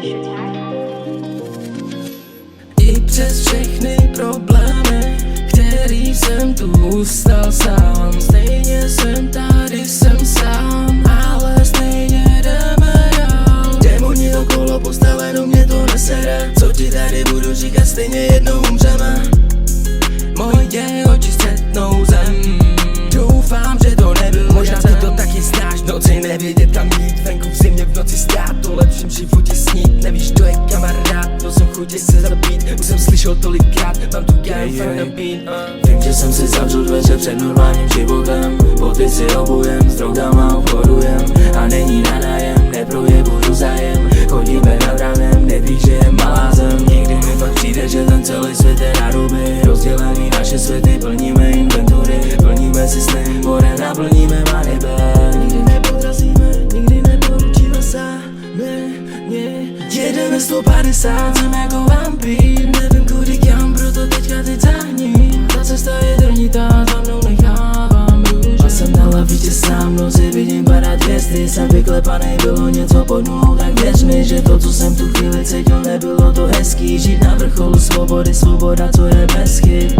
I přes všechny problémy, který jsem tu ustal sám, stejně jsem tady, jsem sám, ale stejně jdeme dál. Démoni okolo postaveno, mě to nesere. Co ti tady budu říkat, stejně jednou umřeme. Moje oči střetnou zem. Doufám, že to nebyl. Možná ty to taky znáš, v noci nevědět kam jít, venku v zimě v noci stát, o lepším životě snít. Nevíš, to je kamarád, to jsem chutě se zabít. Už jsem slyšel tolikrát, mám tu gang for the beat. Vím, že jsem si zavřel dveře před normálním životem. Boty si obujem, s drogama obchodujem. A není na nájem, neprojevuju zájem. Chodíme nad ránem, nevíš, že je malá zem. Někdy mi fakt přijde, že ten celý svět je na ruby. Rozdělený naše světy, plníme inventury. Plníme si sny, more naplníme manibé. Nikdy nepodrazíme, nikdy neporučíme sami. Jedeme 150, jsem jako vampír. Nevím kudy kam, proto teďka teď zahní. Ta cesta je trnitá, za mnou nechávám růže. A jsem na lavitě sám, noci vidím padat hvězdy. Jsem vyklepanej, bylo něco pod nulou, tak věř mi, že to, co jsem tu chvíli cítil, nebylo to hezký. Žít na vrcholu svobody, svoboda, co je bez chyb.